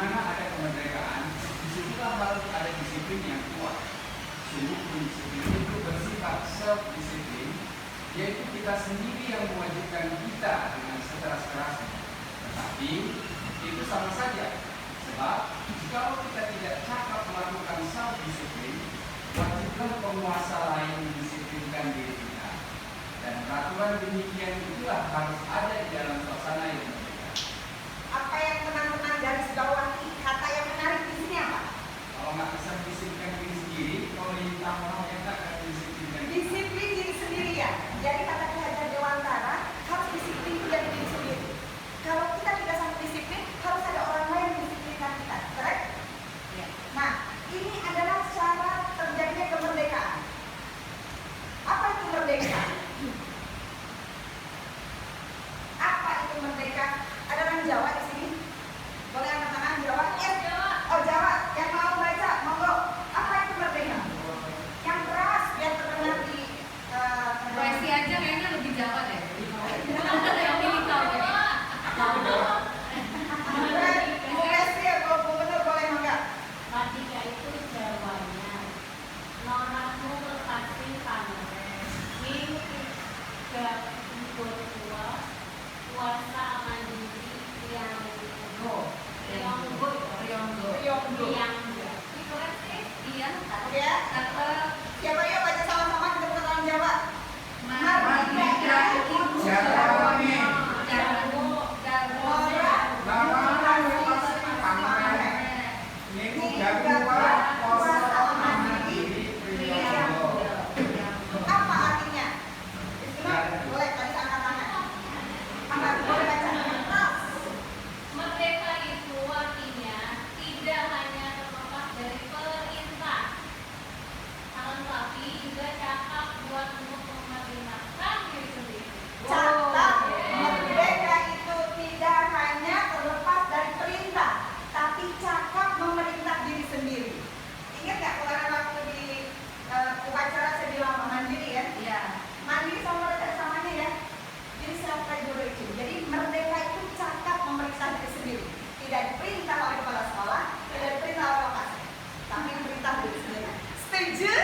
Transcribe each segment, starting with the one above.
mana ada kemerdekaan, disitulah harus ada disiplin yang kuat. Sungguh disiplin itu bersifat self-disiplin, yaitu kita sendiri yang mewajibkan kita dengan sekeras-kerasnya. Tetapi itu sama saja, sebab kalau kita tidak cakap melakukan self-disiplin, wajiblah penguasa lain mendisiplinkan diri kita. Dan peraturan demikian itulah harus ada di dalam suasana yang berbeda. Apa yang teman-teman garis bawahi, kata yang menarik di sini apa? Kalau nggak bisa mendisiplinkan diri sendiri, pemerintah orang yang nggak akan mendisiplinkan kita. Disiplin diri sendiri ya. Jadi kata Ki Hajar Dewantara, harus disiplin itu dari diri sendiri. Kalau kita tidak sampai disiplin, harus ada orang lain yang mendisiplinkan kita, correct? Ya. Nah, ini adalah cara terjadinya kemerdekaan. Apa itu merdeka? Apa itu merdeka? Ada orang Jawa di sini? Boleh angkat tangan Jawa? Yes. Oh Jawa, yang mau baca, monggo. Apa itu merdeka? Yang keras biar terdengar di Poesi aja kayaknya lebih Jawa deh. Yang ini tahu deh. Bu Esti atau Bu Gubernur boleh enggak? Merdeka itu Jawanya noramu lekasi panen ming tiga tua kuasa mandiri yang Riyonggo itu kan sih Iya. Ya. Kata Siapa yuk baca sama-sama kita orang Jawa. Merdeka itu Jawanya. Apa artinya? Boleh tadi angkat tangan. Angkat boleh baca. merdeka itu artinya tidak hanya terlepas dari perintah, akan tetapi juga cakap buat untuk memerintahkan diri sendiri. Catat, merdeka itu tidak hanya terlepas dari perintah, tapi cakap memerintah diri sendiri. Ingat nggak kemarin waktu di upacara saya bilang mandiri ya? Iya. Mandiri sama merdeka samanya ya. Jadi siapa dulu itu? Jadi merdeka itu cakap memerintah diri sendiri. Tidak diperintah oleh kepala sekolah, tidak diperintah oleh lokasi, tapi perintah diri sendiri. Setuju?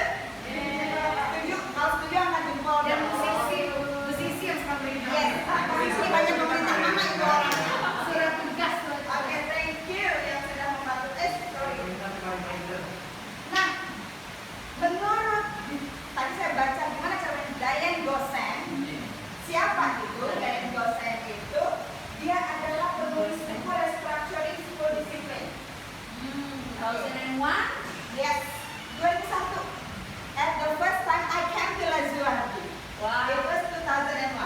Setuju? Kalau setuju angkat jempol dan Musisi yang suka beri nama. yes, ini banyak pemerintah mana itu orang? Surat tugas. Oke, thank you yang sudah membantu. Sorry. Nah, menurut tadi saya baca gimana caranya Diane Gosen. Siapa itu? Diane Gosen itu dia adalah penulis buku Restructuring School Discipline. 2001. Yes, 2001. At the first time I came to Lazuardi. Wow. It was 2001.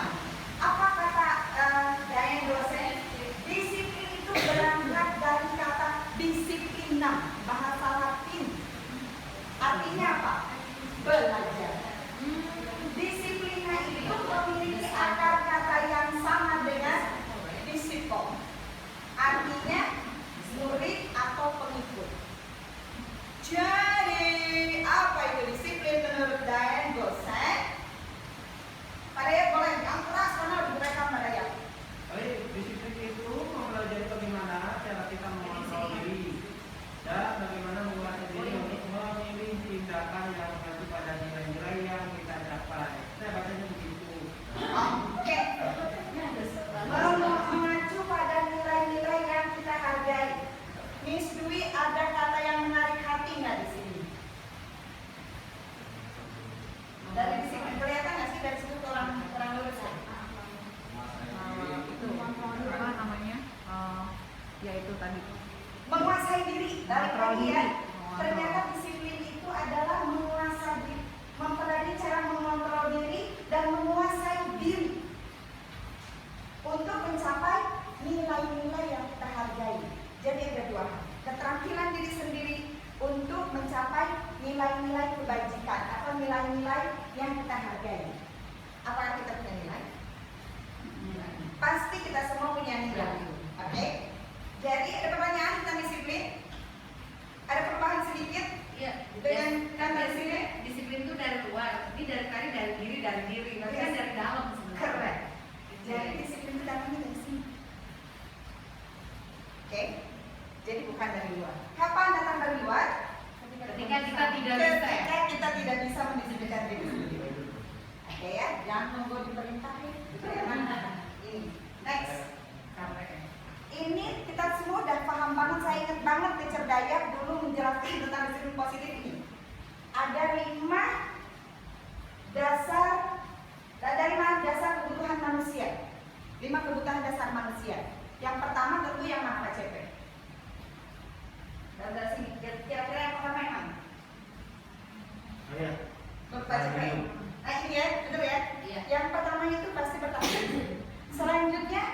Apa kata Diane Gosen? Disiplin itu berangkat dari kata disiplinam, bahasa Latin. Artinya apa? Belajar. Disiplina itu memiliki akar kata yang sama dengan disiplin. Artinya murid atau pengikut. Jadi apa itu disiplin menurut Diane Gosen? Pada ya boleh yang keras karena mereka mereka. Disiplin itu mempelajari bagaimana cara kita mengontrol diri dan bagaimana menguasai diri untuk memilih tindakan yang mengacu pada nilai-nilai yang kita capai. Saya bacanya begitu. Oke. Mengacu pada nilai-nilai yang kita hargai. Miss Dwi ada kata yang menarik hati nggak di sini? Dari disiplin kelihatan nggak sih dari situ kurang lurus ya? Itu apa namanya? Ya itu tadi. Menguasai diri dari Mengontrol tadi ya. diri. Ternyata disiplin itu adalah menguasai diri, mempelajari cara mengontrol diri dan menguasai diri untuk mencapai nilai-nilai yang kita hargai. Jadi ada dua hal, keterampilan diri sendiri untuk mencapai nilai-nilai kebajikan atau nilai-nilai yang kita hargai. Apakah kita punya nilai? Pasti kita semua punya nilai. Oke? Jadi ada pertanyaan tentang disiplin? Ada perubahan sedikit? Iya. Dengan Kan dari sini? disiplin itu dari luar, tapi dari diri. Tapi kan dari dalam sebenarnya. Correct. Jadi disiplin itu datangnya dari sini. Oke? Jadi bukan dari luar. Kapan datang dari luar? Ketika kita tidak bisa ya. Ketika kita tidak bisa mendisiplinkan diri sendiri. Oke ya, jangan nunggu diperintahin. Ini, next. Ini kita semua udah paham banget. Saya ingat banget teacher Dayak dulu menjelaskan tentang disiplin positif ini. Ada 5 dasar kebutuhan manusia. 5 kebutuhan dasar manusia. Yang pertama tentu yang mana Pak CP? Dan dari sini, kira-kira yang pertama yang mana? Ayo. Pak CP. Nah ini ya, betul ya? Iya. Yang pertama itu pasti pertama. Selanjutnya,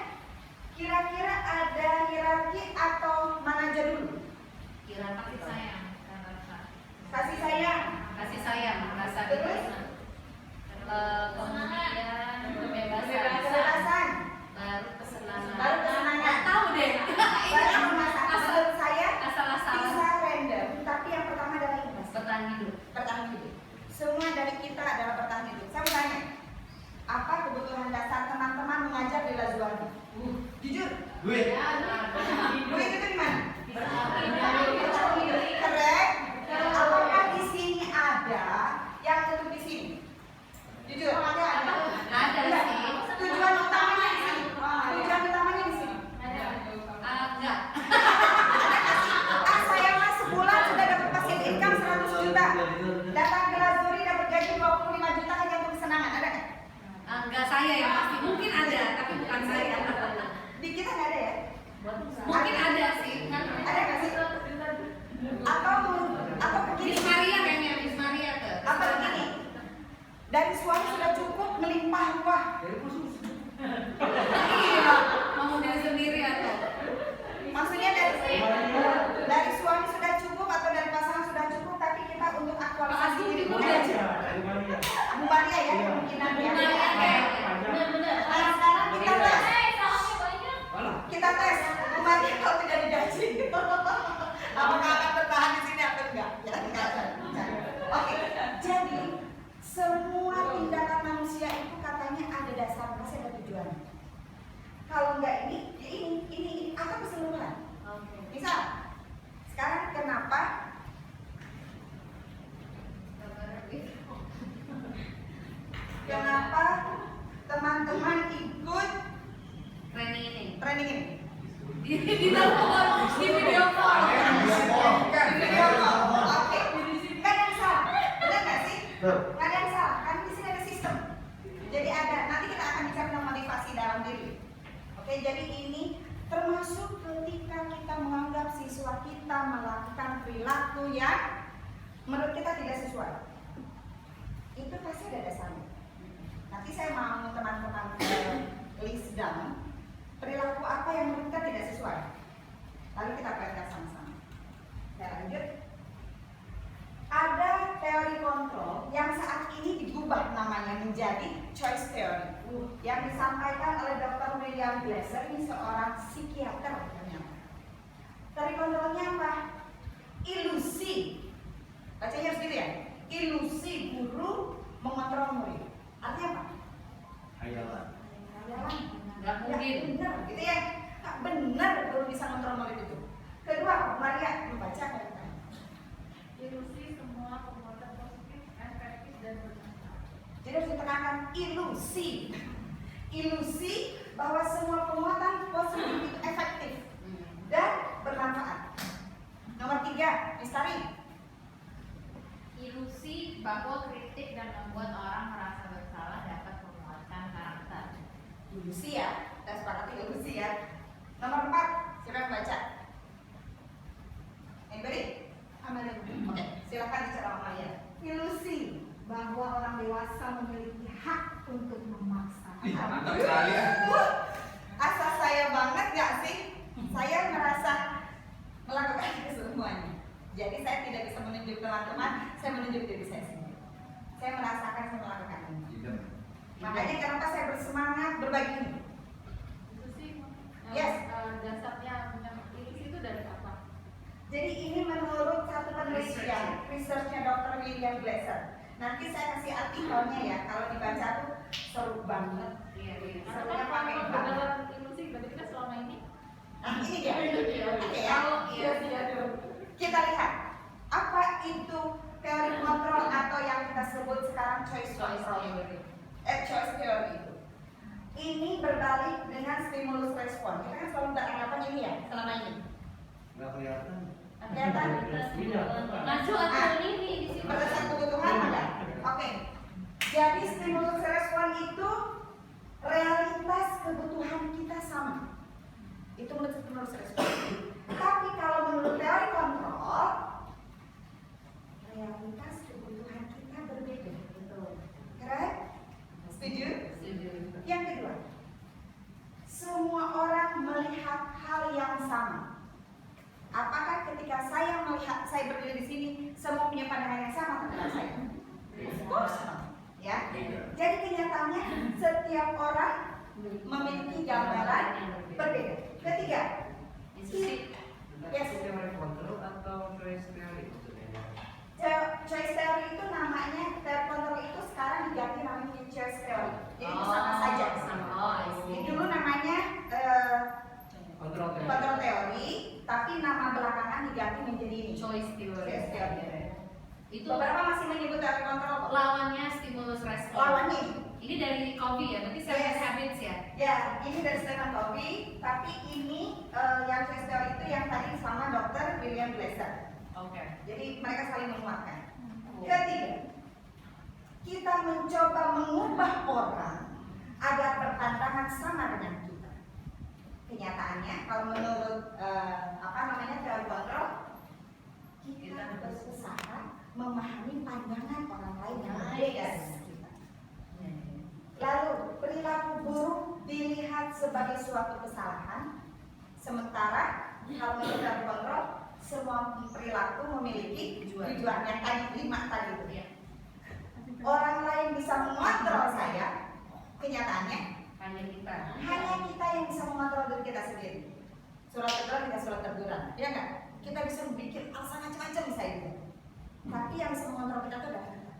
kira-kira ada hierarki atau mana aja dulu? Kasih sayang. Kasih sayang. Kasih sayang, merasa Terus? diterima. Kemudian kebebasan. Kebebasan. Baru kesenangan. Baru kesenangan. Nggak tahu deh. Baru memasak. Menurut saya Asal-asalan. bisa random, tapi yang pertama adalah ini. Bertahan hidup. Bertahan hidup. Semua dari kita adalah bertahan hidup. Saya mau tanya, apa kebutuhan dasar teman-teman mengajar di Lazuardi? Jujur, Duit. duit itu di mana? Bertahan hidup. Keren. Apakah di sini ada yang untuk di sini? Jujur, ada. Ada Enggak. sih. Tujuan utamanya di sini. Tujuan utamanya di sini. Enggak. Saya mas sebulan sudah dapat passive income 100 juta. Datang ke Lazuri dapat gaji 25 juta hanya untuk kesenangan. Ada nggak? Enggak saya yang pasti. Mungkin ada, tapi bukan saya. Di kita nggak ada ya? Mungkin ada sih. Ada nggak sih? Atau begini? Miss Maria kayaknya, Miss Maria tuh. Apa begini? Dari suami sudah cukup melimpah ruah. Iya, mau diri sendiri atau? Maksudnya dari suami sudah cukup atau dari pasangan sudah cukup, tapi kita untuk aktualisasi diri Agung kita. juga. Bu Maria ya kemungkinan Bu ya. Maria kayaknya. Nah sekarang kita tes. sahamnya banyak. Kita tes. Bu Maria kalau tidak digaji, apakah akan bertahan di sini atau enggak? Ya enggak. Oke. Jadi semua tindakan manusia itu katanya ada dasar, pasti ada tujuan. Kalau enggak ini atau keseluruhan. Misal, sekarang kenapa teman-teman ikut Training ini. training ini? Di telepon, di video call. Di video call. Oke. Nggak ada yang salah. Benar nggak sih? Nggak ada yang salah. Kan di sini ada sistem. Jadi ada. Nanti kita akan bicara tentang motivasi dalam diri. Oke. Jadi ini termasuk ketika kita menganggap siswa kita melakukan perilaku yang menurut kita tidak sesuai. Itu pasti ada dasarnya. Nanti saya mau teman-teman list down perilaku apa yang menurut kita tidak sesuai. Lalu kita pelajari sama-sama. Saya lanjut. Ada teori kontrol yang saat ini diubah namanya menjadi choice theory yang disampaikan oleh Dr. William Glasser, ini seorang psikiater ternyata. Teori kontrolnya apa? Ilusi. Bacanya harus gitu ya. Ilusi guru mengontrol murid. Artinya apa? Hayalan. Nggak mungkin. Benar, gitu ya. Benar guru bisa mengontrol murid itu. Kedua, Maria, lu baca nggak? Ilusi semua perbuatan positif, efektif dan bermanfaat. Jadi harus ditekankan ilusi. Ilusi bahwa semua penguatan positif itu efektif dan bermanfaat. Nomor 3, Mistari. Ilusi bahwa kritik dan membuat orang merasa bersalah dapat menguatkan karakter. Ilusi ya, kita sepakati ilusi ya. Nomor 4, siapa yang baca? Anybody? Amalia. Oke, silakan bicara Amalia. Ilusi bahwa orang dewasa memiliki hak untuk memaksa. Mantap sekali ya. Asal saya banget gak sih? Saya merasa melakukan itu semuanya. Jadi saya tidak bisa menunjuk teman-teman, saya menunjuk diri saya sendiri. Saya merasakan saya melakukan ini. Makanya kenapa saya bersemangat berbagi ini. Itu sih Yes. dasarnya ilusi itu dari apa? Jadi ini menurut satu penelitian, researchnya Dr. William Glasser. Nanti saya kasih artikelnya ya, kalau dibaca tuh seru banget. Iya. Serunya pakai Kalau banget. beneran ilusi berarti kita selama ini Nah ini dia. Oke ya. Kalau kita lihat apa itu teori kontrol atau yang kita sebut sekarang choice control. Choice theory itu. Ini berbalik dengan stimulus respon. Kita kan selalu beranggapan ini ya selama ini. Nggak kelihatan. Kelihatan? Maju atau ini di sini. Berdasarkan kebutuhan ada. Oke. Jadi stimulus respon itu realitas kebutuhan kita sama. Itu menurut stimulus respon. Tapi kalau menurut teori kontrol, realitas kebutuhan kita berbeda. Correct? Setuju? Yang kedua, semua orang melihat hal yang sama. Apakah ketika saya melihat, saya berdiri di sini, semua punya pandangan yang sama terhadap saya? Of course, ya. Jadi kenyataannya setiap orang memiliki gambaran berbeda. Ketiga, yes. Teori kontrol atau choice theory maksudnya? Choice theory itu namanya, teori kontrol itu sekarang diganti namanya choice theory. Jadi itu sama saja. Dulu namanya kontrol teori, tapi nama belakangan diganti menjadi ini. Choice theory. Choice theory. Itu Beberapa masih menyebut teori kontrol. lawannya stimulus respon. Lawannya Ini dari Covey ya, berarti seven habits ya. ya, ini dari Stephen Covey, tapi ini yang choice theory itu yang tadi sama Dr. William Glasser. Oke. Jadi mereka saling menguatkan. Ketiga, kita mencoba mengubah orang agar berpandangan sama dengan kita. Kenyataannya, kalau menurut teori kontrol, kita berusaha memahami pandangan orang lain yang berbeda dengan kita. Lalu perilaku buruk dilihat sebagai suatu kesalahan, sementara hal menurut teori kontrol semua perilaku memiliki tujuan yang tadi 5 tadi itu. Orang lain bisa mengontrol saya, kenyataannya Hanya kita yang bisa mengontrol diri kita sendiri. Surat teguran tidak surat teguran, ya nggak? Kita bisa bikin alasan macam-macam misalnya. Tapi yang bisa mengontrol kita itu adalah kita.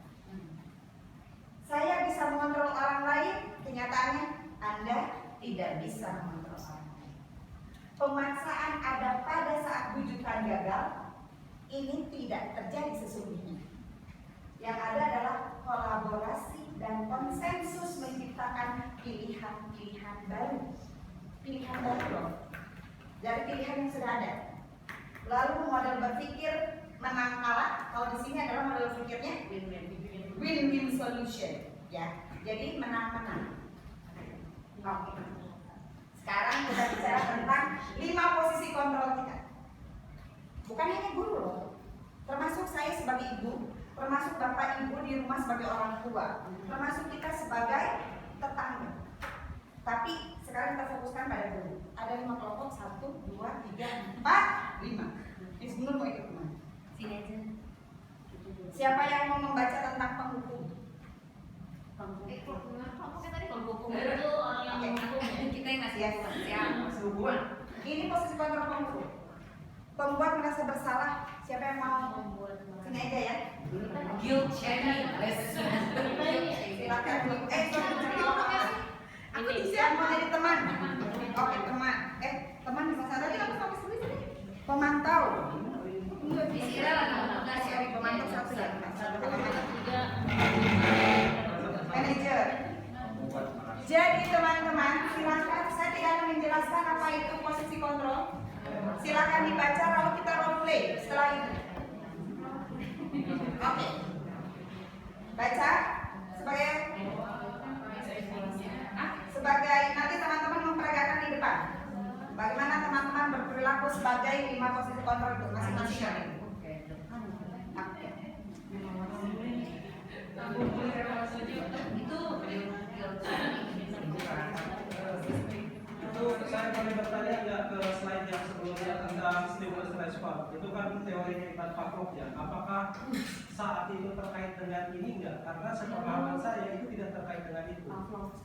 Saya bisa mengontrol orang lain, kenyataannya Anda tidak bisa mengontrol orang lain. Pemaksaan ada pada saat bujukan gagal, ini tidak terjadi sesungguhnya. Yang ada adalah kolaborasi dan konsensus menciptakan pilihan-pilihan baru. Pilihan baru loh, dari pilihan yang sudah ada. Lalu model berpikir menang kalah, kalau di sini adalah model berpikirnya win-win solution, ya. Jadi menang-menang. Oke. Sekarang kita bicara tentang 5 posisi kontrol kita. Bukan hanya guru loh, termasuk saya sebagai ibu, termasuk bapak ibu di rumah sebagai orang tua, termasuk kita sebagai tetangga. Tapi sekarang kita fokuskan pada guru. Ada 5 kelompok, 1, 2, 3, 4, 5. Ini sebelum mau ikut kemana? sini aja. Siapa yang mau membaca tentang penghukum? Penghukum itu orang yang menghukum ya. Kita yang ngasih hukuman. Ini posisi kontrol penghukum. Pembuat merasa bersalah. Siapa yang mau? Sini aja ya. Guilt shaming. Silakan. Aku disiap mau jadi teman. Oke, teman. Teman di masa tadi aku sampai sini. Pemantau. Istilah Pemantau satu ya. Manager. Jadi teman-teman, silakan. Saya tidak akan menjelaskan apa itu posisi kontrol. Silakan dibaca lalu kita role play setelah itu. Oke. Baca sebagai nanti teman-teman memperagakan di depan. Bagaimana teman-teman berperilaku sebagai 5 posisi kontrol itu masing-masing. Itu saya boleh bertanya nggak ke slide yang sebelumnya tentang stimulus respon? Itu kan teorinya Ivan Pavlov ya. Apakah saat itu terkait dengan ini enggak? Karena sepemahaman saya itu tidak terkait dengan itu.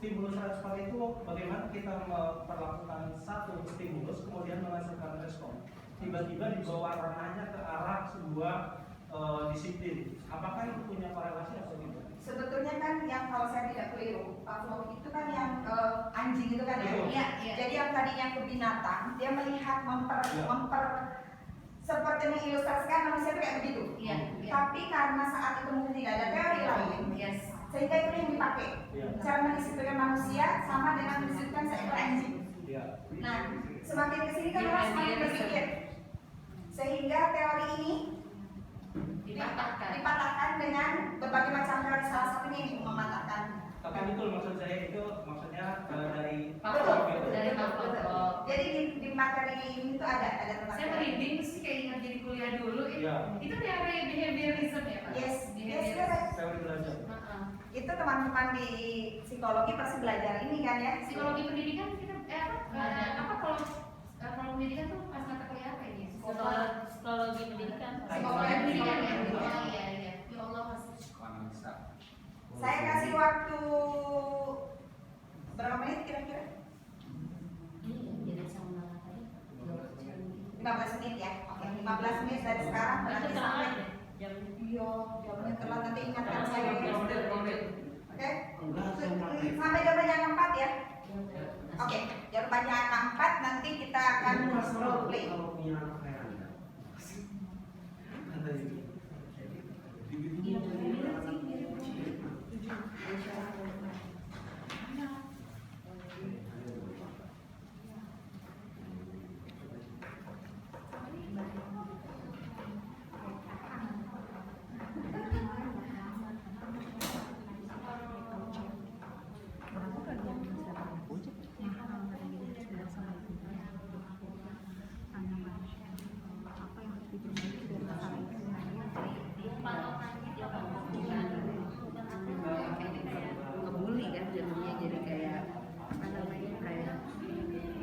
Stimulus respon itu bagaimana kita memperlakukan satu stimulus kemudian menghasilkan respon. Tiba-tiba dibawa ranahnya ke arah sebuah disiplin. Apakah itu punya korelasi atau tidak? Sebetulnya kan yang kalau saya tidak keliru, Pavlov itu kan yang anjing itu kan ya. Iya. Jadi yang tadinya ke binatang, dia melihat seperti mengilustrasikan manusia itu kayak begitu. Iya. Tapi karena saat itu mungkin tidak ada teori lain, Yes. sehingga itu yang dipakai. Cara mendisiplinkan manusia sama dengan mendisiplinkan seekor anjing. Nah, semakin kesini kan orang semakin berpikir, sehingga teori ini dipatahkan dengan berbagai macam teori, salah satunya ini mematahkan. Tapi betul maksud saya itu maksudnya dari Betul. Dari Pavlov. Jadi di materi ini tuh ada tentang Saya merinding sih kayak ingat jadi kuliah dulu. Iya. Itu teori behaviorism ya Pak? Yes, Behaviorism. correct. teori belajar. Heeh. Itu teman-teman di psikologi pasti belajar ini kan ya. Psikologi pendidikan kita apa kalau pendidikan tuh pas mata kuliah apa ini? Psikologi pendidikan. Psikologi pendidikan ya. Oh iya iya. Ya Allah Mas. Psikoanalisa. Saya kasih waktu berapa menit kira-kira? Jadi sama tadi. 15 menit ya. Oke, 15 menit dari sekarang berarti sampai Jam iya, jamnya telat nanti ingatkan saya. Oke? Enggak, saya pakai. Sampai jawaban yang keempat ya. Oke, jawaban yang keempat nanti kita akan role play. Kalau punya anak kayak Anda. Ada ini. Ngebully kan jadinya jadi kayak apa namanya kayak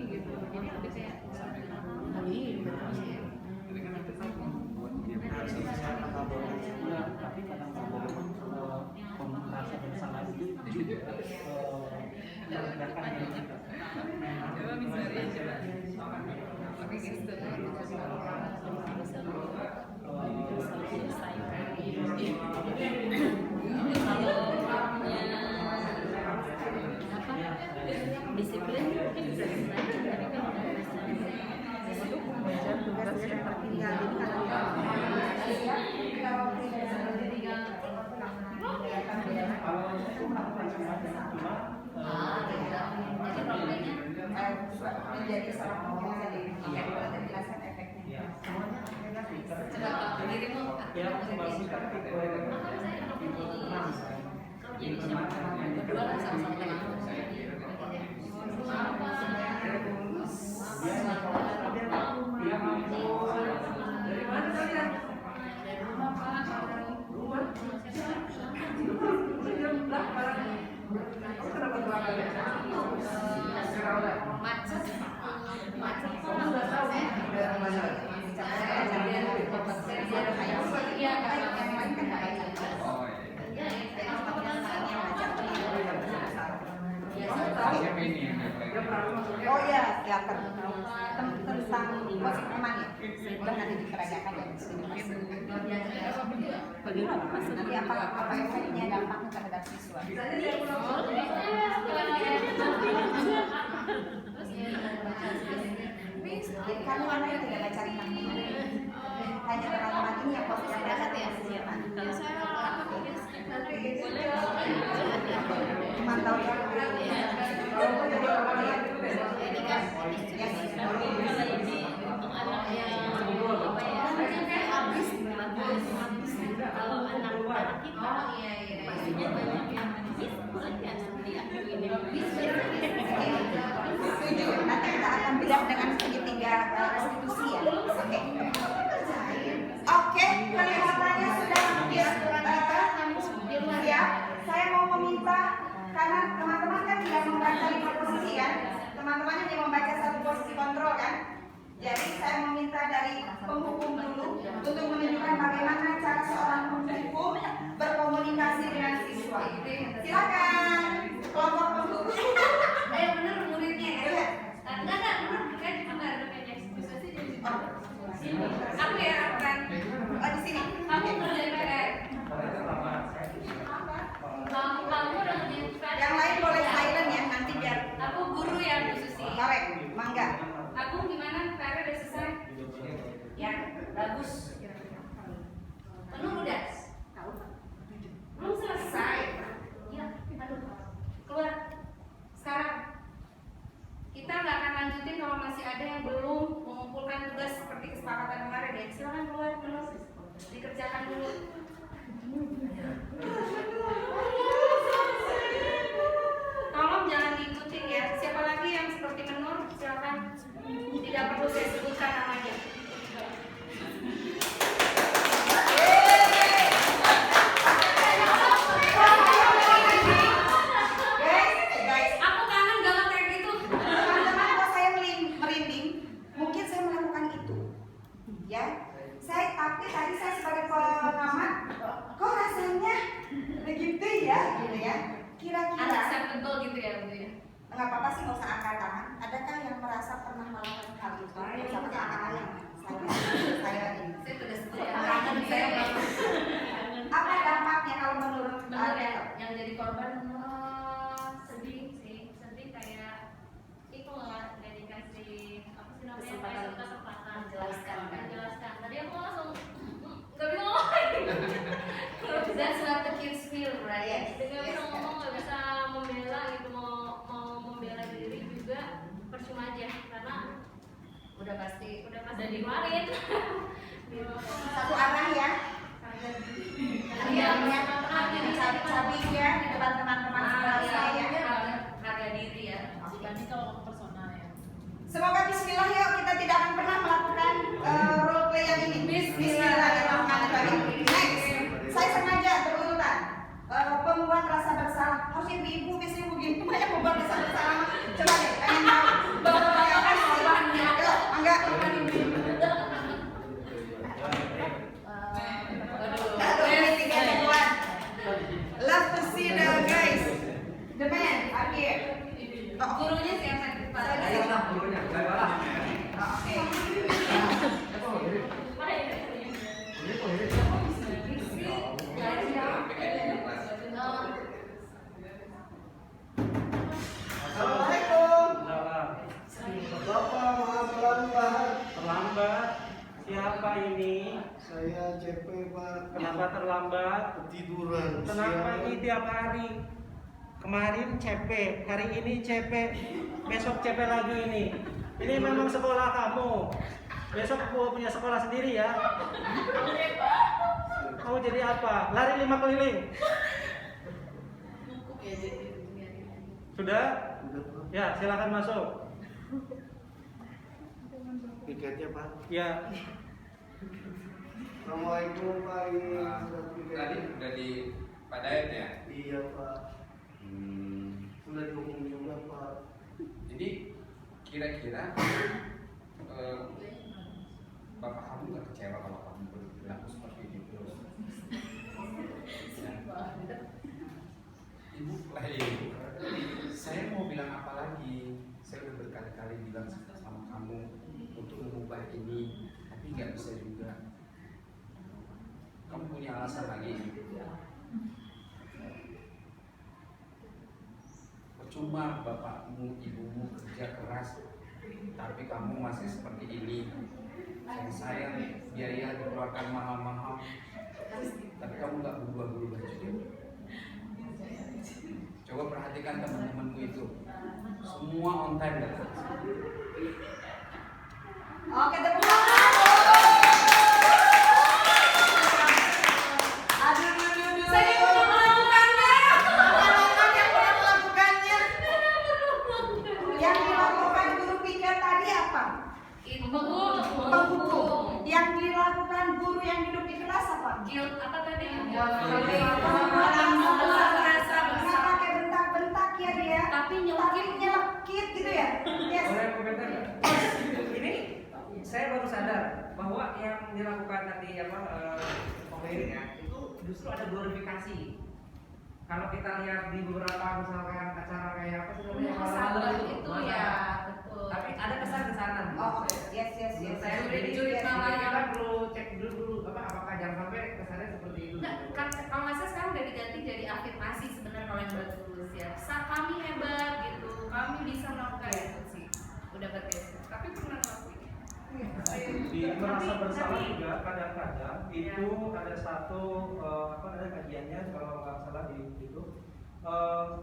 gitu. Jadi lebih kayak bully bentuknya ya. Tapi kadang-kadang komunikasi bersama itu juga merendahkan diri kita. Coba misalnya coba. Oke gitu. disiplin mungkin bisa disengaja tapi kan untuk mengejar tugas yang tertinggal jadi menjadi seorang penguasa diri. Kita jelaskan efeknya. Coba dirimu Ya, bagus kan tipe tenang. jadi siapa berdua lah sama-sama tenang. Dia mampu. Dari mana kalian? Dari rumah Pak. Rumah. Jam berapa? Kamu kenapa berangkat? Macet. Macet. Kamu nggak tahu di daerah mana? Iya, Kak. Oh iya. Iya, Siapa ini yang paling? Oh ya, teater tentang musik memang ya. Sudah nanti dikerjakan ya di sini. Nanti apa efeknya dampaknya terhadap siswa. Jadi kamu mana yang tidak baca tentang ini? Hanya teman-teman ini yang pasti yang baca ya sediakan. Mantau ya. ini kan untuk anak yang habis kalau anak-anak kita pastinya banyak yang boleh ya Setuju. Nanti kita akan bedah dengan segitiga restitusi ya. Oke. Oke, kelihatannya sudah hampir siap. Saya mau meminta karena teman-teman kan tidak membaca 5 posisi kan. Teman-teman hanya membaca 1 posisi kontrol kan. Jadi saya meminta dari silakan keluar menurut dikerjakan dulu. Tolong jangan diikutin ya. Siapa lagi yang seperti Menur? Silakan. Tidak perlu saya sebutkan namanya. Guys, Aku kangen banget kayak gitu. teman-teman, kok saya merinding? Mungkin saya melakukan itu, ya. Tapi tadi saya sebagai pengamat, kok rasanya begitu ya, gitu ya. Kira-kira Unacceptable gitu ya, Bu ya. nggak apa-apa sih, nggak usah angkat tangan. Adakah yang merasa pernah melakukan hal itu? Nggak usah pakai angkat tangan. Saya ini. Saya sudah setuju. Kangen saya banget. Apa dampaknya kalau menurut Bener ya, Anda? yang jadi korban sedih sih, sedih kayak itu lah, nggak dikasih apa sih namanya, kesempatan menjelaskan. Tadi aku langsung nggak bisa ngomong. That's what the kids feel, right? Yes, Nggak bisa yes, ngomong, nggak bisa membela gitu, mau membela diri juga percuma aja karena udah pasti dikeluarin. Satu arah ya. Iya, Cabi-cabi ya di depan teman-teman saya. harga diri ya. Dibanding kalau personal ya. Semoga Bismillah yuk, kita tidak akan pernah melakukan role play yang ini. Bismillahirrahmanirrahim. Next, saya sengaja berurutan. Pembuat rasa bersalah. Harusnya ibu biasanya begini, banyak membuat rasa bersalah. Coba deh, pengen tahu. Bapak-bapak saya, yuk, enggak. Love to see the guys. The man are here. Gurunya siapa? Saya gurunya, saya malah. Assalamualaikum. Bapak maaf terlambat. Terlambat. Siapa ini? Saya CP Pak. Kenapa terlambat? Ketiduran. Kenapa Siang. ini tiap hari? Kemarin CP, hari ini CP, besok CP lagi ini. Ini memang sekolah kamu. Besok aku punya sekolah sendiri ya. Kamu jadi apa? Lari 5 keliling. Sudah? Udah, Pak. Ya, silakan masuk. Tiketnya Pak. Ya. Assalamualaikum Pak. Ini sudah tiket. Tadi udah di Pak Dayat ya? Iya Pak. Sudah dihukum juga Pak. Jadi kira-kira bapak kamu nggak kecewa kalau kamu berlaku seperti ini terus? Ibu, ibu, saya mau bilang apa lagi? Saya udah berkali-kali bilang sama kamu untuk mengubah ini, tapi nggak bisa juga. Kamu punya alasan lagi? Percuma bapakmu, ibumu kerja keras, tapi kamu masih seperti ini. Sayang, biaya dikeluarkan mahal-mahal, tapi kamu nggak berubah-berubah juga. Coba perhatikan teman-temanmu itu, semua on time datang. Oke, tepuk tangan. Aduh. Saya pernah melakukannya. Bukan yang pernah melakukannya. Yang dilakukan guru piket tadi apa? Penghukum. Yang dilakukan guru yang duduk di kelas apa? Guilt apa tadi? Nggak pakai bentak-bentak ya dia. Tapi nyelekit gitu ya. Yes. Boleh komentar nggak? Ini saya baru sadar bahwa yang dilakukan tadi pemiliknya itu justru ada glorifikasi. Kalau kita lihat di beberapa misalkan acara kayak apa sih namanya Sabar malam itu malam. ya, betul. Tapi ada kesan-kesanan. Oh, yes. Saya Juri- jadi juri kita malam. perlu cek dulu apakah jangan sampai kesannya seperti itu. Nah, kan kalau nggak salah sekarang udah diganti jadi afirmasi sebenarnya kalau yang bagus ya. Kami hebat gitu, kami bisa melakukan itu sih. Udah bergeser. Tapi pernah ngelakuin. Di merasa bersalah juga kadang-kadang itu ada satu kajiannya kalau nggak salah di itu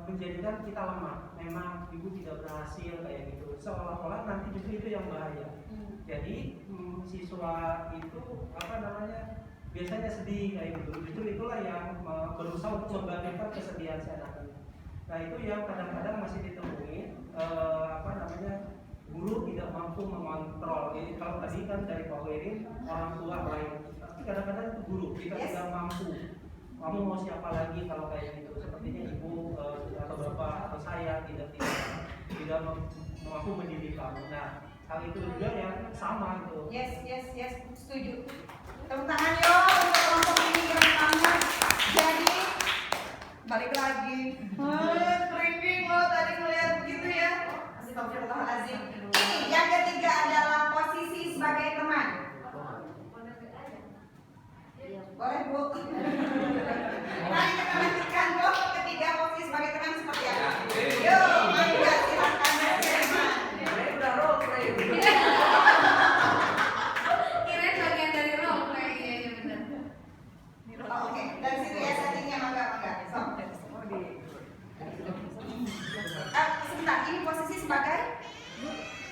menjadikan kita lemah. Memang ibu tidak berhasil kayak gitu, seolah-olah nanti justru itu yang bahaya. Jadi siswa itu apa namanya biasanya sedih kayak gitu. Justru itulah yang berusaha untuk membangkitkan kesedihan si anak ini. Nah itu yang kadang-kadang masih ditemui apa namanya guru tidak mampu mengontrol. Jadi kalau tadi kan dari Pak Werin orang tua lain, tapi kadang-kadang itu guru kita tidak mampu. Kamu mau siapa lagi kalau kayak gitu? Sepertinya ibu atau bapak atau saya tidak mampu mendidik kamu. Nah hal itu juga yang sama gitu. Yes, setuju. Tepuk tangan yo untuk kelompok ini keren banget. Jadi balik lagi. Merinding lo tadi ngeliat begitu ya. Astagfirullahaladzim. Ini yang ketiga adalah posisi sebagai teman. Boleh Bu. Mari kita lanjutkan Bu. Ketiga posisi sebagai teman seperti apa? Yuk, mangga silakan berteman. Saya udah role play. Kirain bagian dari role play, iya benar. Oh, oke, dari situ ya settingnya mangga. So. Sebentar, ini posisi sebagai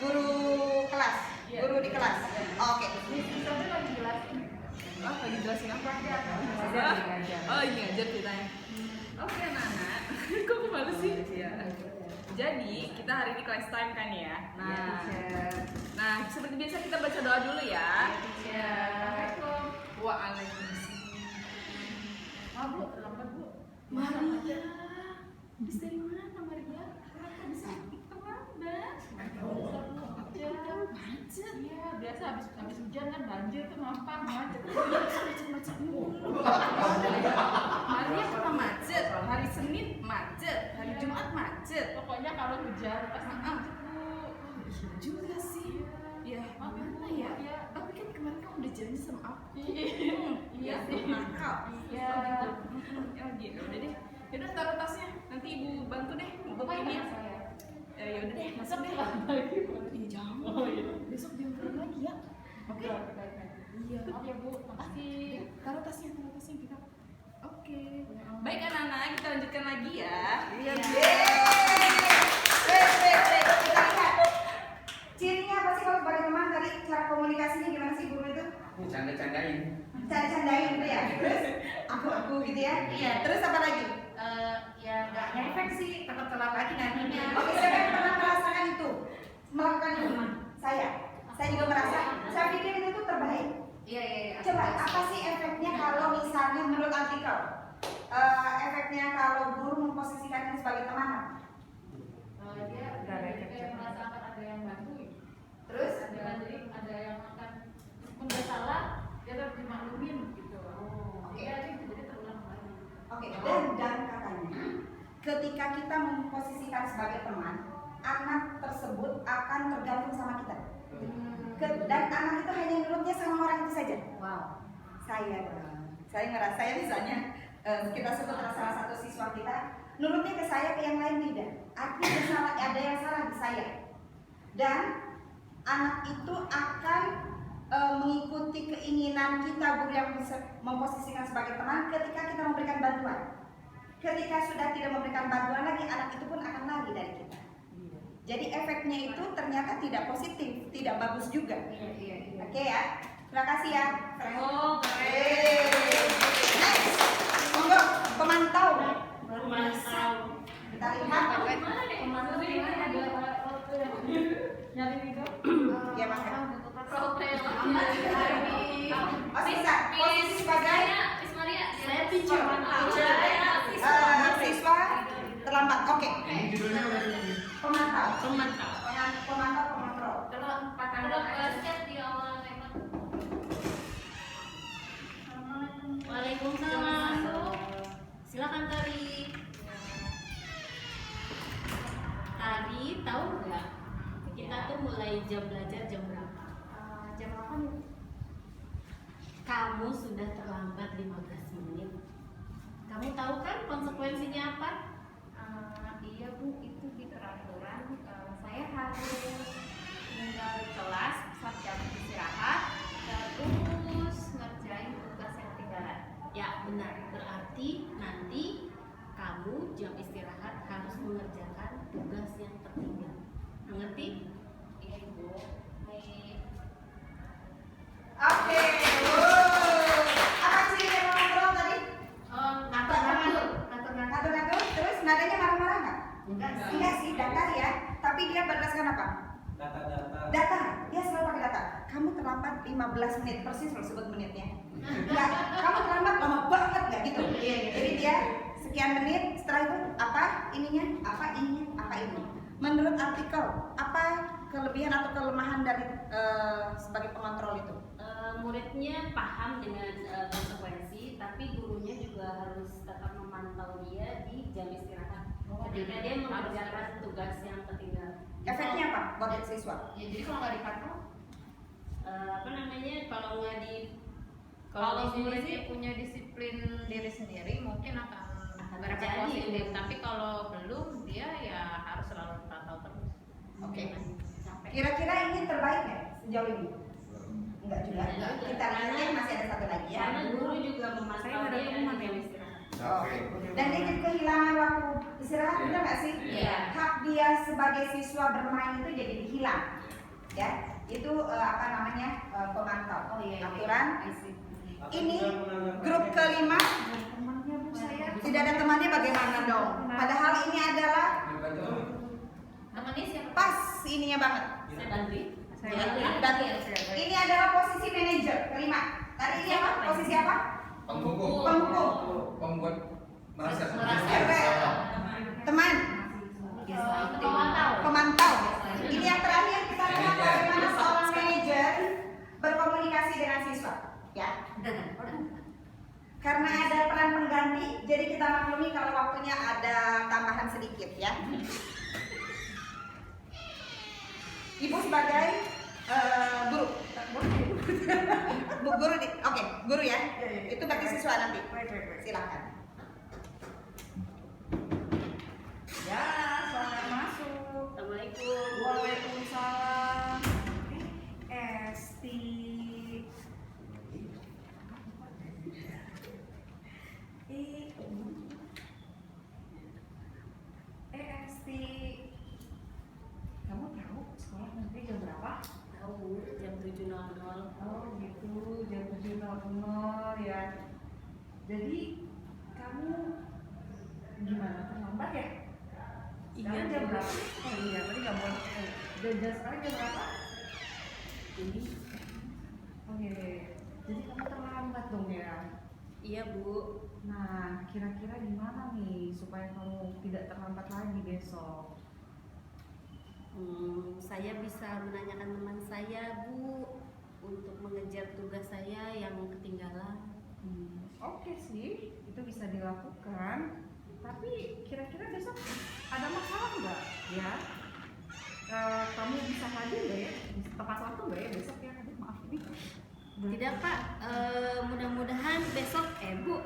guru kelas, guru di kelas. Oke. Lagi jelasin apa? Oh ini ngajar ceritanya. Oke anak-anak, kok malu sih? Jadi kita hari ini class time kan ya. Nah seperti biasa kita baca doa dulu ya. Assalamualaikum. Waalaikumsalam. Bu, lambat Bu. Maria. Habis dari mana Maria? Kenapa bisa terlambat? Macet. Iya, biasa habis hujan kan banjir tuh mampang macet. Macet mulu. Maria pernah macet, hari Senin macet, hari Jumat macet. Pokoknya kalau hujan pasti macet Bu. Iya juga sih. Ya, mana ya? Tapi kan kemarin kamu udah janji sama aku. Iya sih. Nakal. Iya. Ya gitu. Udah deh. Yaudah taruh tasnya. Nanti ibu bantu deh untuk ini. Ya udah deh, masuk deh. Iya jangan. Besok diantarin lagi ya. Oke. Iya. Maaf ya Bu. Makasih. Taruh tasnya kita. Oke. Baik anak-anak, kita lanjutkan lagi ya. Iya. Kita lihat. Cirinya apa sih kalau sebagai teman tadi cara komunikasinya gimana sih guru itu? Canda-candain Gitu ya. Terus aku gitu ya. Iya. Terus apa lagi? Ya nggak ngefek sih, takut telat lagi nantinya. Oke, siapa yang pernah merasakan itu? Melakukan itu? Saya juga merasa. Saya pikir itu tuh terbaik. Iya. Coba apa sih efeknya kalau misalnya menurut artikel? Efeknya kalau guru memposisikan ini sebagai teman? Dia kayak merasakan ada yang bantu. Terus? Ada yang akan udah salah, dia harus dimaklumin gitu. Oke. Jadi terulang lagi. Oke, dan katanya ketika kita memposisikan sebagai teman, anak tersebut akan tergantung sama kita. Dan anak itu hanya nurutnya sama orang itu saja. Wow. Saya ngerasa ya misalnya kita sebut salah satu siswa kita nurutnya ke saya, ke yang lain tidak. Artinya ada yang salah di saya. Dan anak itu akan mengikuti keinginan kita guru yang memposisikan sebagai teman ketika kita memberikan bantuan. Ketika sudah tidak memberikan bantuan lagi, anak itu pun akan lari dari kita. Jadi efeknya itu ternyata tidak positif, tidak bagus juga. Iya. Oke ya, terima kasih ya. Oh, Next, monggo pemantau. Pemantau. Kita lihat. Pemantau ini ada nyari itu. Ya mangga. Profil. Oh bisa, posisi sebagai Miss Maria, saya teacher. siswa terlambat. Oke. Pemantau. Pemantul. Kalau 4 chat di awal lewat. Waalaikumsalam. Silakan Tari. Tari tahu nggak? Kita tuh mulai jam belajar jam berapa? Jam 8. Kamu sudah terlambat 15 menit. Kamu tahu kan konsekuensinya apa? Iya Bu, itu di peraturan saya harus meninggalkan kelas saat jam istirahat terus ngerjain tugas yang ketinggalan. Ya benar, berarti nanti kamu jam istirahat harus mengerjakan tugas yang tertinggal. Mengerti? Iya Bu. Oke. Wow. Apa cirinya mengontrol tadi? Ngatur-ngatur. Terus nadanya marah-marah nggak? Enggak sih, datar ya. Tapi dia berdasarkan apa? Data. Dia selalu pakai data. Kamu terlambat 15 menit, persis kalau sebut menitnya. Enggak, kamu terlambat lama banget nggak gitu. Jadi dia sekian menit, setelah itu apa ininya, apa ini. Menurut artikel, apa kelebihan atau kelemahan dari sebagai pengontrol itu? Muridnya paham dengan konsekuensi, tapi gurunya juga harus tetap memantau dia di jam istirahat ketika dia mengerjakan tugas yang ketinggalan. Efeknya apa buat siswa? Ya jadi kalau nggak dipantau, Kalau nggak di kalau di sini muridnya sih, punya disiplin diri sendiri mungkin akan berapa terjadi. positif. Tapi kalau belum, dia ya harus selalu dipantau terus. Oke. Sampai Kira-kira ini terbaik ya sejauh ini? Enggak juga. Enggak. Kita lihat masih ada satu lagi ya. karena guru juga memantau Saya ada dia teman di jam yang- istirahat. Oke. Dan dia jadi kehilangan waktu istirahat, benar nggak sih? Iya. Hak dia sebagai siswa bermain itu jadi hilang. Ya, itu pemantau. Aturan. Ini grup kelima. temannya Bu saya. Tidak ada temannya bagaimana dong? Padahal ini adalah Temannya siapa? pas ininya banget. Saya bantuin. Dan ini adalah posisi manajer kelima. Tadi ini apa? Posisi apa? Penghukum. Penghukum. Pembuat merasa Teman. Pemantau. Ini yang terakhir kita lihat bagaimana seorang manajer berkomunikasi dengan siswa. Ya. Karena ada peran pengganti, jadi kita maklumi kalau waktunya ada tambahan sedikit ya. Ibu sebagai guru. Bu guru nih. Oke, guru ya. Itu bagi siswa nanti. Silakan. Ya, selamat masuk. Assalamualaikum. Waalaikumsalam. Esti. Esti. Kamu tahu sekolah nanti jam berapa? Tahu jam 7.00. Oh gitu, jam 7.00 ya. Jadi kamu gimana, terlambat ya? Sekarang jam berapa? Oh iya, tadi nggak boleh. Dan sekarang jam berapa? Ini Oke, jadi kamu terlambat dong ya. iya Bu. Nah, kira-kira gimana nih supaya kamu tidak terlambat lagi besok? Saya bisa menanyakan teman saya Bu untuk mengejar tugas saya yang ketinggalan. Oke sih, itu bisa dilakukan. Tapi kira-kira besok ada masalah nggak ya? Kamu bisa hadir nggak ya? Tepat waktu nggak ya besok ya? Aduh, maaf nih. Tidak Pak, mudah-mudahan besok Bu.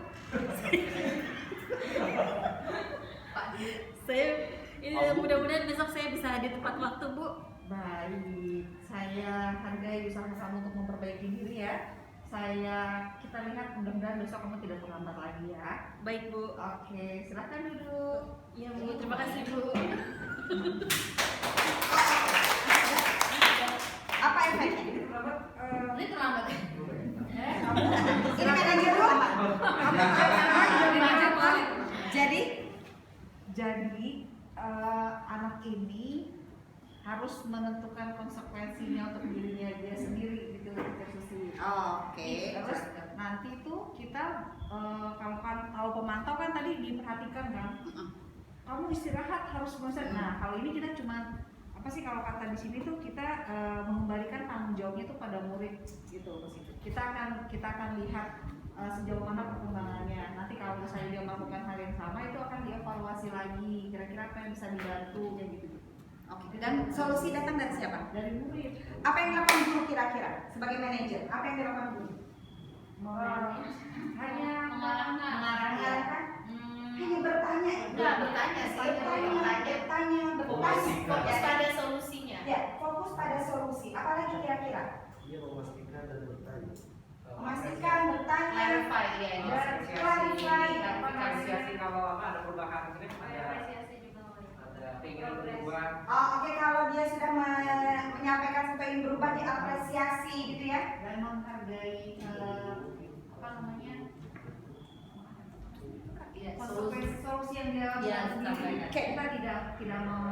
Mudah-mudahan besok saya bisa hadir tepat waktu Bu. Baik, saya hargai usaha kamu untuk memperbaiki diri ya. Kita lihat mudah-mudahan besok kamu tidak terlambat lagi ya. Baik Bu. Oke, silakan duduk. Iya Bu, terima kasih Bu. Apa efeknya? Ini terlambat. Ini manajer lu? Jadi Anak ini harus menentukan konsekuensinya untuk dirinya dia sendiri gitu, Teacher Susi. oke. Terus nanti tuh kita kalau kan tahu pemantau kan tadi diperhatikan kan, kamu istirahat harus bosan. Nah kalau ini kita cuma apa sih, kalau kata di sini tuh kita mengembalikan tanggung jawabnya tuh pada murid gitu. Kita akan lihat sejauh mana perkembangannya. Nanti kalau misalnya dia melakukan hal yang sama itu akan dievaluasi lagi. Kira-kira apa yang bisa dibantu kayak gitu. Oke. Dan solusi datang dari siapa? Dari murid. Apa yang dilakukan guru kira-kira sebagai manajer? Apa yang dilakukan guru? Hanya Mengarahkan. Hmm. Hanya bertanya. Enggak, bertanya sih. Bertanya. Fokus pada solusinya. Ya, fokus pada solusi. Apalagi kira-kira? Dia memastikan dan bertanya. Memastikan, bertanya, Clarify ya. dan clarify. Apresiasi kalau ada perubahan ini ada Apresiasi juga boleh. keinginan berubah. Oh, oke, kalau dia sudah menyampaikan supaya ingin berubah, diapresiasi gitu ya. Dan menghargai menghargai apa namanya Iya, solusi yang dia Iya, buat sendiri. sampaikan. Kayak kita tidak mau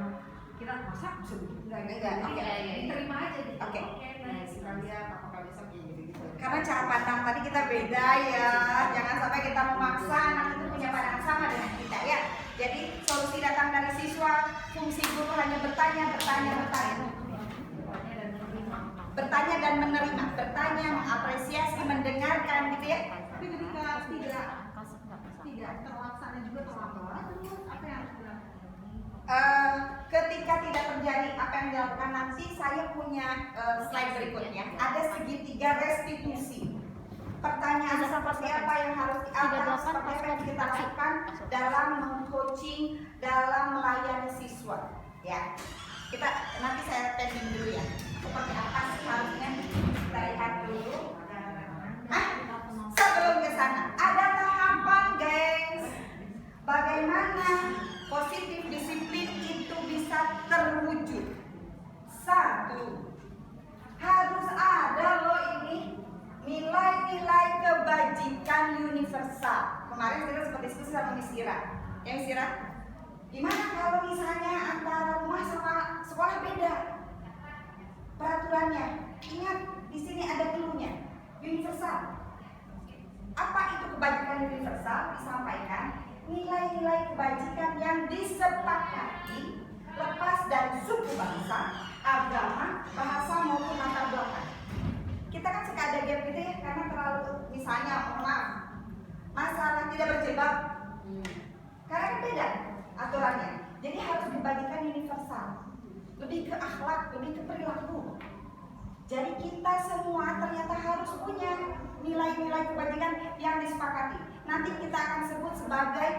kita masa bisa begitu enggak Oke. Iya, iya. diterima aja gitu. Oke. Nah, kita lihat apakah besok ya gitu. Karena cara pandang tadi kita beda ya. Jangan sampai kita memaksa anak itu punya pandangan sama dengan kita ya. Jadi solusi datang dari siswa, fungsi guru hanya bertanya. Bertanya dan menerima, bertanya, mengapresiasi, mendengarkan gitu ya. Tapi ketika tidak terlaksana juga terlambat, terus apa yang harus dilakukan? Ketika tidak terjadi apa yang dilakukan nanti, saya punya slide berikutnya. Ada segitiga restitusi. Pertanyaan seperti apa yang harus diangkat, seperti apa yang kita lakukan dalam meng-coaching, dalam melayani siswa. Ya, kita nanti saya pending dulu ya. Seperti apa sih harusnya kita lihat dulu. Sebelum ke sana, ada tahapan, gengs. Bagaimana positif disiplin itu bisa terwujud? Satu, harus ada loh ini nilai-nilai kebajikan universal. Kemarin kita sempat diskusi sama Miss Ira. Ya Miss Ira, gimana kalau misalnya antara rumah sama sekolah beda peraturannya? Ingat, di sini ada clue-nya, universal. Apa itu kebajikan universal? Disampaikan nilai-nilai kebajikan yang disepakati lepas dari suku bangsa, agama, bahasa maupun latar belakang. Kita kan suka ada gap gitu ya, karena terlalu misalnya maaf, masalah tidak berjilbab, karena kan beda aturannya. Jadi harus dibagikan universal, lebih ke akhlak, lebih ke perilaku. Jadi kita semua ternyata harus punya nilai-nilai kebajikan yang disepakati. Nanti kita akan sebut sebagai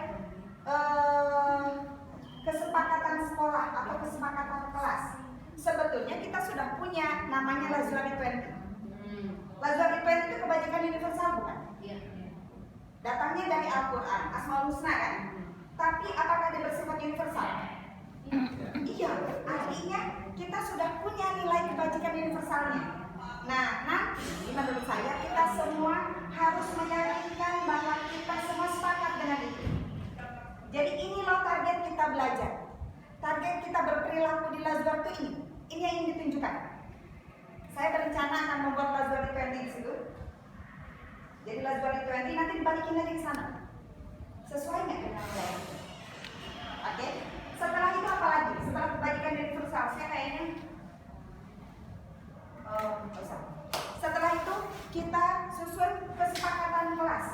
kesepakatan sekolah atau kesepakatan kelas. Sebetulnya kita sudah punya namanya Lazwari 20. Lazwari 20 itu kebajikan universal bukan? Iya. Datangnya dari Al-Quran, Asmaul Husna kan? Tapi apakah dia bersifat universal? Iya, artinya kita sudah punya nilai kebajikan universalnya. Nah, nanti menurut saya kita semua harus meyakinkan bahwa kita semua sepakat dengan itu. Jadi ini loh target kita belajar. Target kita berperilaku di Lazwar itu ini. Ini yang ingin ditunjukkan. Saya berencana akan membuat Lazwar 20 di situ. Jadi Lazwar 20 nanti dibalikin lagi ke sana. Sesuai nggak dengan nilai itu? Oke. Setelah itu apa lagi? Setelah kebajikan universal, saya kayaknya setelah itu kita susun kesepakatan kelas.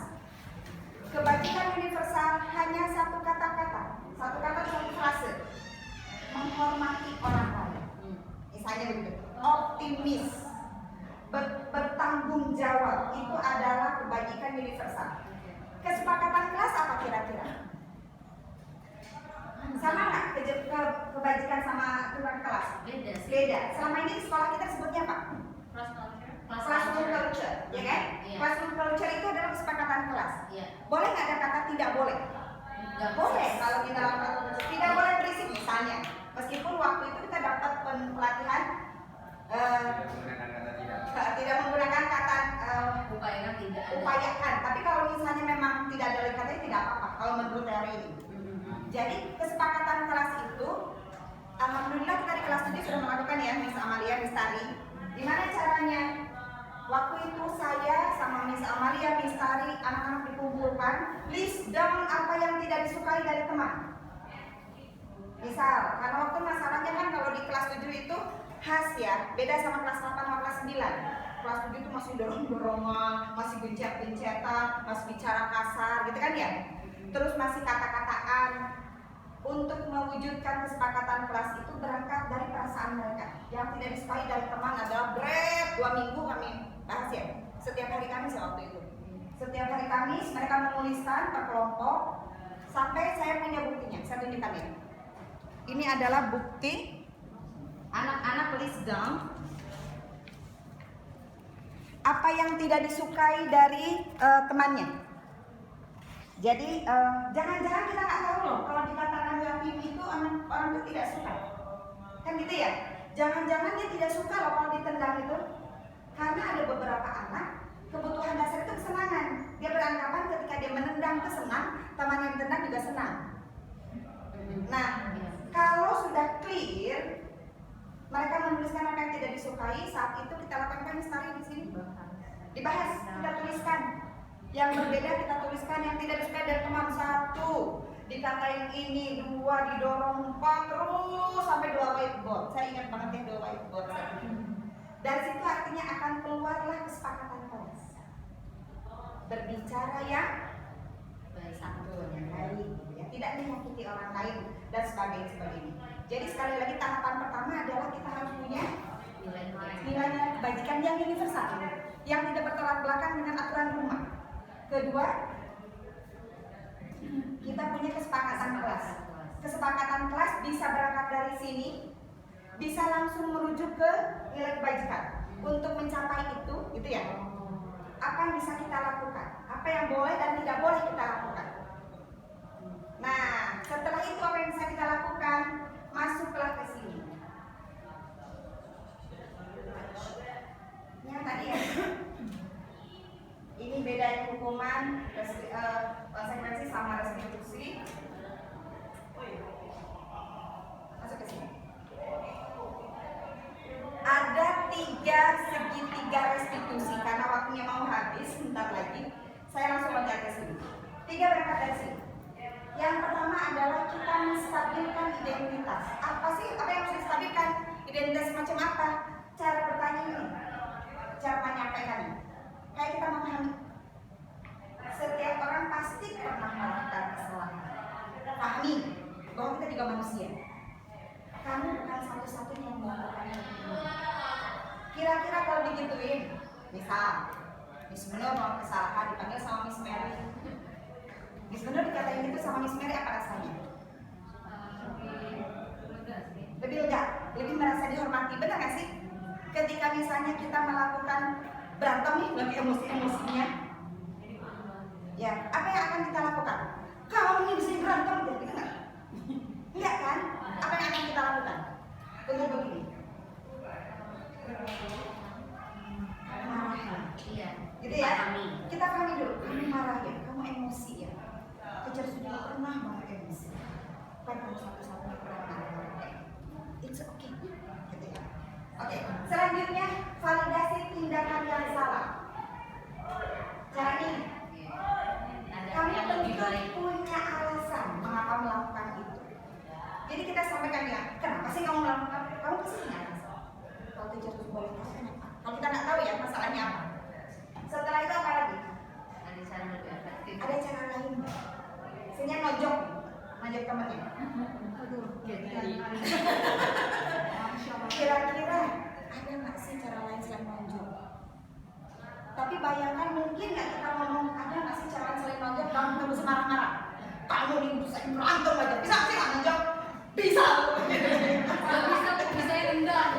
Kebajikan universal hanya satu kata-kata, satu frase. Menghormati orang lain. Misalnya begitu. Optimis, bertanggung jawab, itu adalah kebajikan universal. Kesepakatan kelas apa kira-kira? Sama nggak kebajikan sama kelas? Beda sih. Beda. Selama ini di sekolah kita sebutnya apa? Classroom Culture, ya kan? Iya. Classroom culture itu adalah kesepakatan kelas. Iya. Boleh nggak ada kata tidak boleh? Nggak Boleh. bisa. Kalau di dalam classroom culture tidak boleh berisik misalnya. Meskipun waktu itu kita dapat pelatihan tidak menggunakan kata Upayakan tidak ada. upayakan. Tapi kalau misalnya memang tidak ada katanya tidak apa-apa. Kalau menurut teori ini. Jadi kesepakatan kelas itu, alhamdulillah kita di kelas 7 sudah melakukan ya, Miss Amalia, Miss Tari. Gimana caranya? Waktu itu saya sama Miss Amalia, Miss Tari, anak-anak dikumpulkan, list down apa yang tidak disukai dari teman. Misal, karena waktu masalahnya kan kalau di kelas 7 itu khas ya, beda sama kelas 8 sama kelas 9. Kelas 7 itu masih dorong-dorongan, masih gencet-gencetan, masih bicara kasar gitu kan ya. Terus masih kata-kataan. Untuk mewujudkan kesepakatan kelas itu berangkat dari perasaan mereka. Yang tidak disukai dari teman adalah 2 minggu kami bahas ya. Setiap hari Kamis ya waktu itu. Setiap hari Kamis mereka menuliskan per kelompok sampai saya punya buktinya. Saya tunjukkan ya. Ini adalah bukti anak-anak list down apa yang tidak disukai dari temannya. Jadi jangan-jangan kita nggak tahu loh kalau dikatakan yatim itu orang itu tidak suka, kan gitu ya? Jangan-jangan dia tidak suka loh kalau ditendang itu, karena ada beberapa anak kebutuhan dasar itu kesenangan. Dia beranggapan ketika dia menendang itu senang, teman yang tendang juga senang. Nah, kalau sudah clear, mereka menuliskan apa yang tidak disukai, saat itu kita lakukan misteri di sini. Dibahas, kita tuliskan. Yang berbeda kita tuliskan, yang tidak disukai dari teman 1. Dikatain ini, 2, didorong 4, terus sampai 2 whiteboard. Saya ingat banget yang 2 whiteboard. Dari situ artinya akan keluarlah kesepakatan kelas. Berbicara yang santun, yang baik, ya. Tidak menyakiti orang lain dan sebagainya. Jadi sekali lagi tahapan pertama adalah kita harus punya nilai-nilai kebajikan yang universal, yang tidak bertolak belakang dengan aturan rumah. Kedua, kita punya kesepakatan kelas. Kesepakatan kelas bisa berangkat dari sini, bisa langsung merujuk ke nilai kebajikan. Untuk mencapai itu, gitu ya. Apa yang bisa kita lakukan? Apa yang boleh dan tidak boleh kita lakukan? Nah, setelah itu apa yang bisa kita lakukan? Masuklah ke sini. Ini yang tadi ya. Ini bedanya hukuman, konsekuensi sama restitusi. Masuk ke sini. Ada 3 segitiga restitusi. Karena waktunya mau habis, sebentar lagi saya langsung loncat ke sini. 3 berangkat dari sini. Yang pertama adalah kita menstabilkan identitas. Apa sih? Apa yang harus distabilkan? Identitas macam apa? Cara bertanya ini, cara menyampaikannya. Kayak kita memahami. Setiap orang pasti pernah melakukan kesalahan. Pahami bahwa kita juga manusia. Kamu bukan satu-satunya yang melakukan itu. Kira-kira kalau digituin, misal Miss Nur mau kesalahan dipanggil sama Miss Mary. Miss Nur dikatain gitu sama Miss Mary, apa rasanya? Lebih lega, lebih merasa dihormati, benar gak sih? Ketika misalnya kita melakukan berantem nih, lagi emosi-emosinya, ya, apa yang akan kita lakukan? Kamu ini bisa berantem, gitu nggak? Enggak kan? Apa yang akan kita lakukan? Untuk begini. Marah. Iya. Gitu ya? Kita pahami dulu. Kamu marah ya, kamu emosi ya. Kejar sudah pernah banget emosi. Bukan kamu satu-satunya pernah marah. It's okay. Gitu ya. Oke. Selanjutnya validasi tindakan yang salah. Cara ini. Kamu tentu punya alasan mengapa melakukan itu. Jadi kita sampaikan ya, kenapa sih kamu melakukan? Kamu pasti punya alasan. Kalau kejar sudah boleh tahu kenapa? Kalau kita nggak tahu ya masalahnya apa. Setelah itu apa lagi? Ada cara lebih efektif. Ada cara lain. Misalnya nojok temannya. Aduh, kira-kira ada nggak sih cara lain selain nojok? Tapi bayangkan mungkin nggak kita ngomong ada nggak sih cara lain selain nojok? Kamu terus marah-marah. Kamu nih bisa berantem aja. Bisa sih nggak nojok? Bisa. Bisa rendang.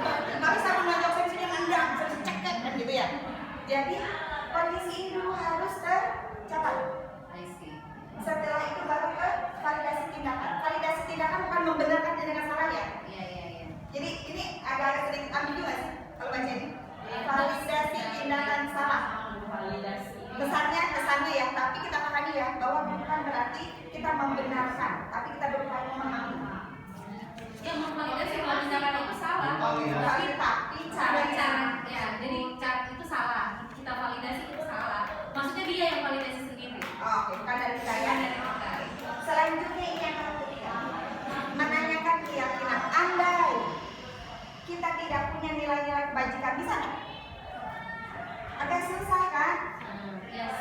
Nggak bisa menojok, saya bisa nendang, saya bisa cekek kan gitu ya. Jadi kondisi ini dulu harus tercapai. I see. Setelah itu baru ke validasi tindakan. Validasi tindakan bukan membenarkan tindakan salah ya. Iya. Jadi ini agak sedikit ambigu nggak sih kalau baca ini? Validasi tindakan salah. Kesannya ya, tapi kita pahami ya bahwa bukan berarti kita membenarkan, tapi kita berupaya memahami. Yang memvalidasi kalau tindakan itu salah. Tapi cara ya, jadi cara itu salah. Kita validasi itu salah. Maksudnya dia yang validasi sendiri. Oke, bukan dari kita ya. Selanjutnya ini yang ketiga, menanyakan keyakinan. Andai kita tidak punya nilai-nilai kebajikan, bisa nggak? Agak susah kan? Yes.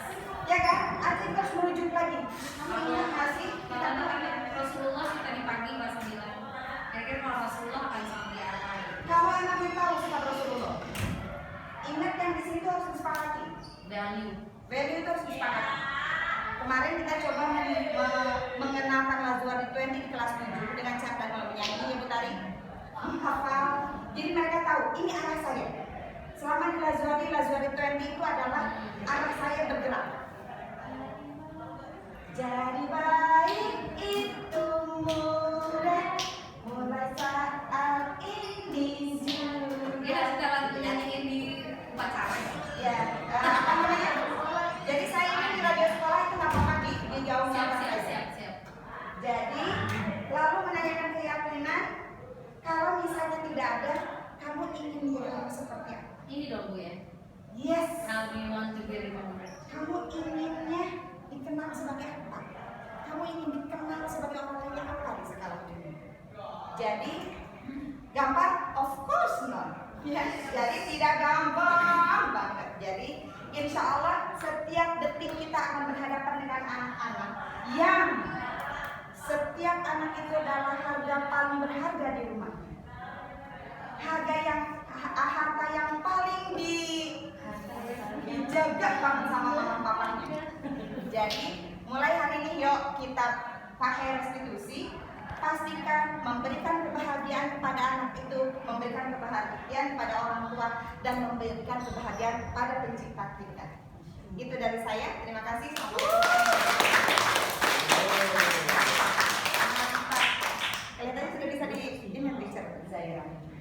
Ya kan? Artinya terus merujuk lagi. Kamu ingat nggak sih? Kita Rasulullah kita dipanggil kelas 9. Kira-kira kalau Rasulullah akan seperti apa? Kamu enak tahu sifat Rasulullah. Ingat yang di sini tuh harus disepakati. Value itu harus disepakati. Kemarin kita coba mengenalkan Lazuardi 20 di kelas 7 dengan cara menyanyi ya Bu Tari. Menghafal. Jadi mereka tahu ini arah saya. Selama di Lazuardi 20 itu adalah arah saya bergerak. Jadi baik itu mudah mulai saat ini juga. Dia sudah nyanyiin di upacara. Ya, apa namanya? we want to be remembered. Kamu inginnya dikenal sebagai apa? Kamu ingin dikenal sebagai orang yang apa di skala dunia? Jadi gampang? Of course not. Ya, jadi tidak gampang banget. Jadi insya Allah setiap detik kita akan berhadapan dengan anak-anak yang setiap anak itu adalah harga paling berharga di rumahnya. Harta yang paling dijaga banget sama mama papanya. Jadi mulai hari ini yuk kita pakai restitusi. Pastikan memberikan kebahagiaan kepada anak itu, memberikan kebahagiaan kepada orang tua, dan memberikan kebahagiaan kepada pencipta kita. Itu dari saya. Terima kasih.